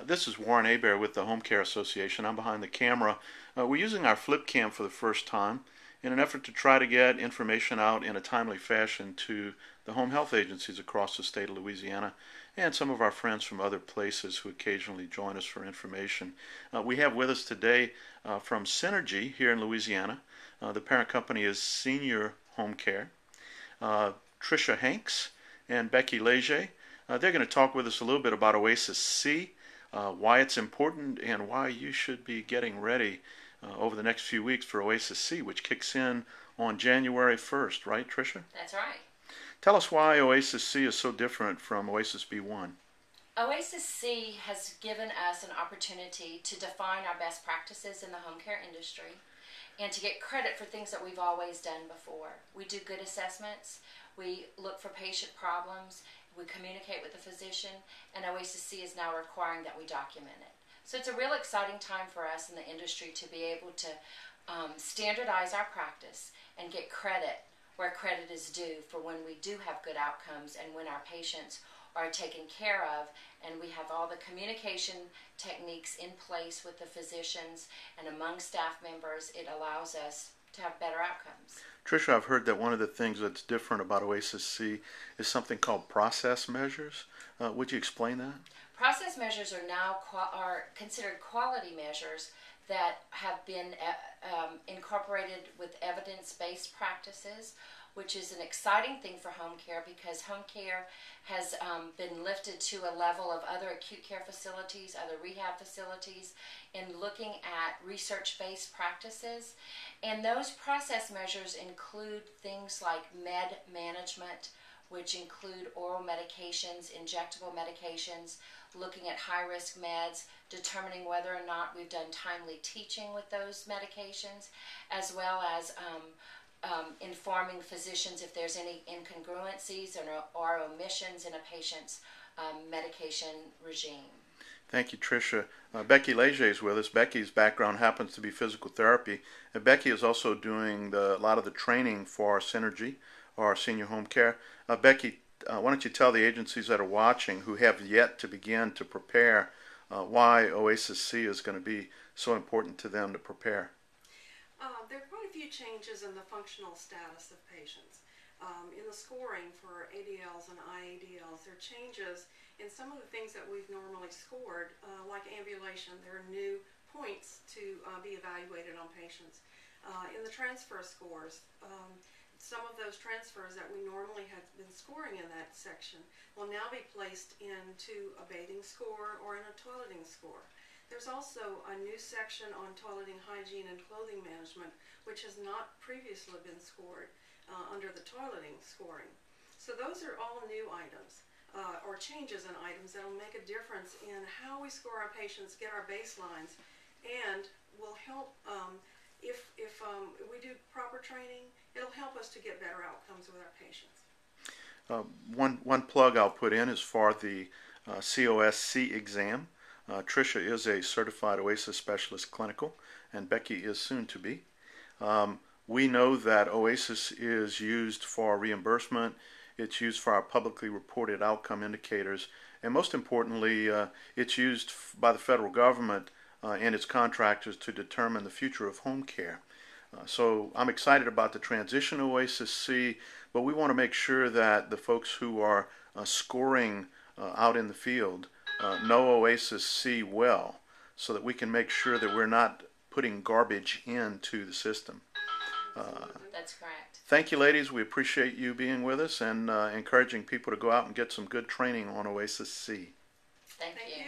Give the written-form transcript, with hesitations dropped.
This is Warren Abear with the Home Care Association. I'm behind the camera. We're using our flip cam for the first time in an effort to try to get information out in a timely fashion to the home health agencies across the state of Louisiana and some of our friends from other places who occasionally join us for information. We have with us today from Synergy here in Louisiana. The parent company is Senior Home Care. Tricia Hanks and Becky Leger. They're going to talk with us a little bit about OASIS-C, why it's important, and why you should be getting ready over the next few weeks for OASIS-C, which kicks in on January 1st, right, Tricia? That's right. Tell us why OASIS-C is so different from OASIS-B1. OASIS-C has given us an opportunity to define our best practices in the home care industry and to get credit for things that we've always done before. We do good assessments, we look for patient problems, we communicate with the physician, and OASIS-C is now requiring that we document it. So it's a real exciting time for us in the industry to be able to standardize our practice and get credit where credit is due for when we do have good outcomes and when our patients are taken care of, and we have all the communication techniques in place with the physicians and among staff members. It allows us to have better outcomes. Tricia, I've heard that one of the things that's different about OASIS-C is something called process measures. Would you explain that? Process measures are now considered quality measures that have been incorporated with evidence-based practices, which is an exciting thing for home care because home care has been lifted to a level of other acute care facilities, other rehab facilities, in looking at research-based practices. And those process measures include things like med management, which include oral medications, injectable medications, looking at high-risk meds, determining whether or not we've done timely teaching with those medications, as well as informing physicians if there's any incongruencies or omissions in a patient's medication regime. Thank you, Tricia. Becky Leger is with us. Becky's background happens to be physical therapy. And Becky is also doing a lot of the training for our Synergy, or our senior home care. Becky, why don't you tell the agencies that are watching who have yet to begin to prepare why OASIS-C is going to be so important to them to prepare? There are quite a few changes in the functional status of patients. In the scoring for ADLs and IADLs, there are changes in some of the things that we've normally scored, like ambulation. There are new points to be evaluated on patients. In the transfer scores, some of those transfers that we normally have been scoring in that section will now be placed into a bathing score or in a toileting score. There's also a new section on toileting hygiene and clothing management, which has not previously been scored under the toileting scoring. So those are all new items or changes in items that will make a difference in how we score our patients, get our baselines, and will help if we do proper training, it'll help us to get better outcomes with our patients. One plug I'll put in is for the COSC exam. Tricia is a certified OASIS specialist clinical, and Becky is soon to be. We know that OASIS is used for reimbursement. It's used for our publicly reported outcome indicators, and most importantly, it's used by the federal government and its contractors to determine the future of home care. So I'm excited about the transition to OASIS-C, but we want to make sure that the folks who are scoring out in the field know OASIS-C well, so that we can make sure that we're not putting garbage into the system. That's correct. Thank you, ladies. We appreciate you being with us and encouraging people to go out and get some good training on OASIS-C. Thank you.